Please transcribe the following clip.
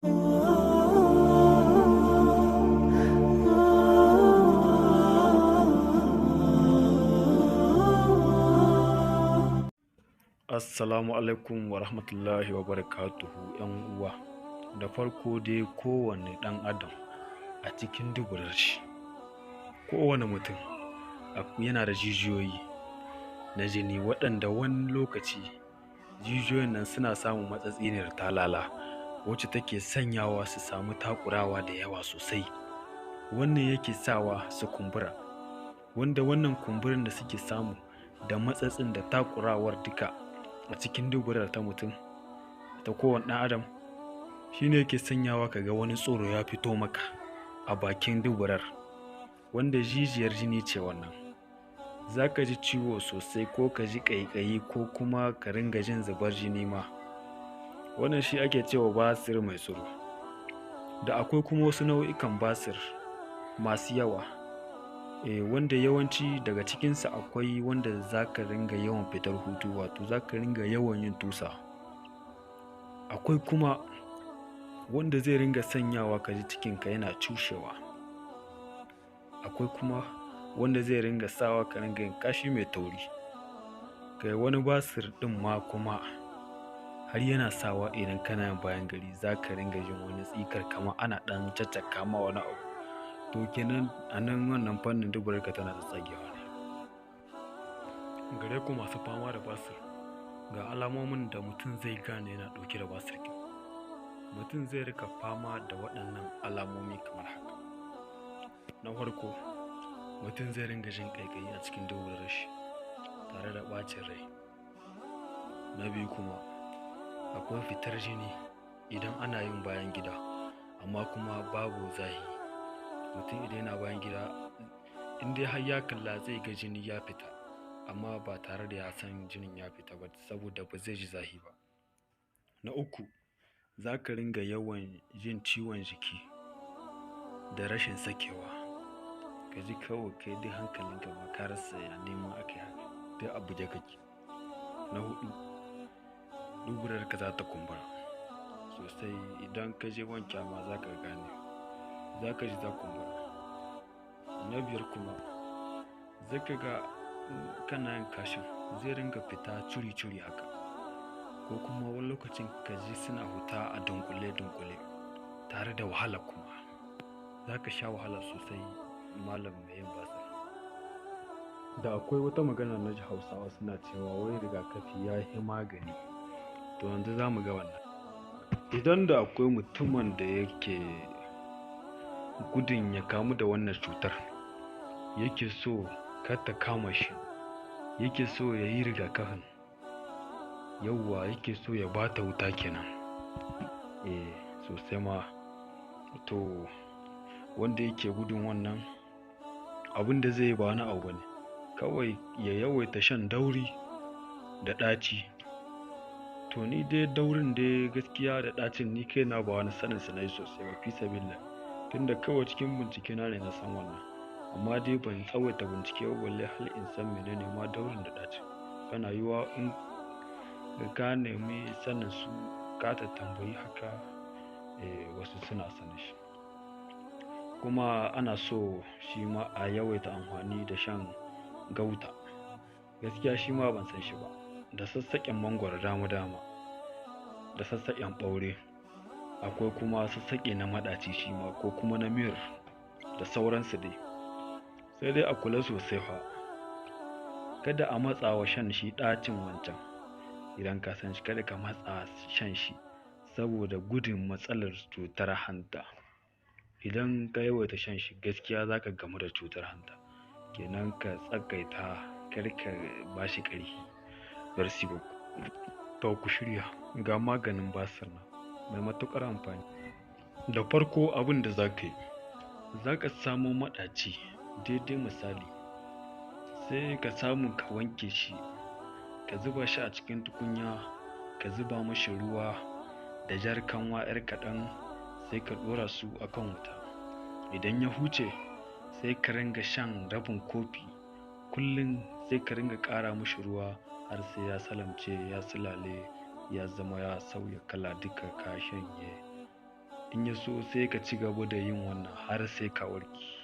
Assalamu alaikum wa rahmatullahi wa barakatuhu ‘yan uwa. Da farko dai kowane ɗan adam a cikin duburar shi, kowane mutum yana da jijiyoyi na jini waɗanda wani lokaci jijiyoyin nan suna samun matsatsiniyar talala wacce take sanyawa su samu takurawa da yawa sosai. Wannan yake sawa su kumbura, wanda wannan kumburin da suke samu da matsatsin da takurawar duka a cikin duburar ta mutum ta kowane ɗan adam shine yake sanyawa kaga wani tsoro ya fito maka a bakin duburar, wanda jijiyar jini ce wannan. Zaka ji ciwo sosai ko ka ji ƙaiƙayi ko kuma ka ringa jin zubar jini ma. Wannan shi ake cewa basir mai tsoro. Da akwai kuma wasu nau'ikan basir masu yawa, wanda yawanci daga cikinsu akwai wanda zaka ringa yawan fitar hutu, wato zaka ringa yawan yin tusa. Akwai kuma wanda zai ringa sanyawa ka ji cikinka yana cushewa. Akwai kuma wanda zai ringa sawa ka ringa yin kashi mai tauri. Kai wani basir ɗin ma kuma har yana sawa idan kana yin bayan gari zaka ringa jin wani tsikar kamar ana ɗan caccaka ma wani abu. To kenan a nan wannan fannin duburarka tana tsagewa ne. Gare ku masu fama da basir, ga alamomin da mutum zai gane yana ɗauke da basir ɗin. Mutum zai rika fama da waɗannan alamomi kamar haka. Na farko, mutum zai ringa jin ƙaiƙayi a cikin duburar shi tare da ɓacin rai. Na biyu kuma, akwai fitar jini idan ana yin bayan gida amma kuma babu zahi. Mutum idan yana bayan gida in dai har ya kalla zai ga jini ya fita amma ba tare da ya san jinin ya fita ba saboda ba zai ji zahi ba. Na uku, za ka ringa yawan jin ciwon jiki da rashin sakewa, ka ji kawai kai duk hankalinka ba ka rasa ya neman aka yi haka, duk abu da kake. Na hudu, duburarka za ta kumbura sosai, idan ka je wanke ma za ka gane, za ka ji za kumbura. Na biyar kuma, za ka ga kana yin kashin zai ringa fita curi-curi haka, ko kuma wani lokacin ka ji suna fita a dunkule-dunkule tare da wahala kuma. Za ka sha wahala sosai malam mai yin basir. Da akwai wata magana na ji Hausawa suna cewa wai rigakafi ya yi magani. To yanzu za mu ga wannan. Idan da akwai mutumin da yake gudun ya kamu da wannan cutar, yake so kar ta kama shi, yake so ya yi rigakafin, yauwa yake so ya ba ta wuta kenan, sosai ma. To wanda yake gudun wannan abin da zai yi ba wani abu bane, kawai ya yawaita shan dauri da ɗaci. To ni dai daurin dai gaskiya da ɗacin ni kaina ba wani sanin su na yi sosai ba, fi sabillah, tunda kawai cikin bincike na ne na san wannan, amma dai ban tsawaita bincike ba balle har in san menene ma daurin da ɗacin. Kana yiwuwa in ka nemi sanin su ka tambayi haka, wasu suna sanin shi. Kuma ana so shi ma a yawaita amfani da shan gauta, gaskiya shi ma ban san shi ba, da sassaƙen mangwaro dama-dama, da sassaƙen ɓaure, akwai kuma sassaƙe na maɗaci shi ma, ko kuma na miyar, da sauransu dai. Sai dai a kula sosai fa, kada a matsa wa shan shi ɗacin wancan. Idan ka san shi kada ka matsa shan shi saboda gudun matsalar cutar hanta. Idan ka yawaita shan shi gaskiya za ka gamu da cutar hanta, kenan ka tsagaita, kar ka ba shi ƙarfi. Merci beaucoup. To ku shirya, ga maganin basir nan mai matuƙar amfani. Da farko abin da za ka yi, za ka samo maɗaci daidai misali, sai ka samu ka wanke shi, ka zuba shi a cikin tukunya, ka zuba mashi ruwa da jar kanwa 'yar kaɗan, sai ka ɗora su a kan wuta. Idan ya huce sai ka ringa shan rabin kofi kullum, sai ka ringa ƙara mashi ruwa har sai ya salamce, ya sulale, ya zama ya sauya kala, duka ka shanye in ya so sai ka ci gaba da yin wannan har sai ka warke.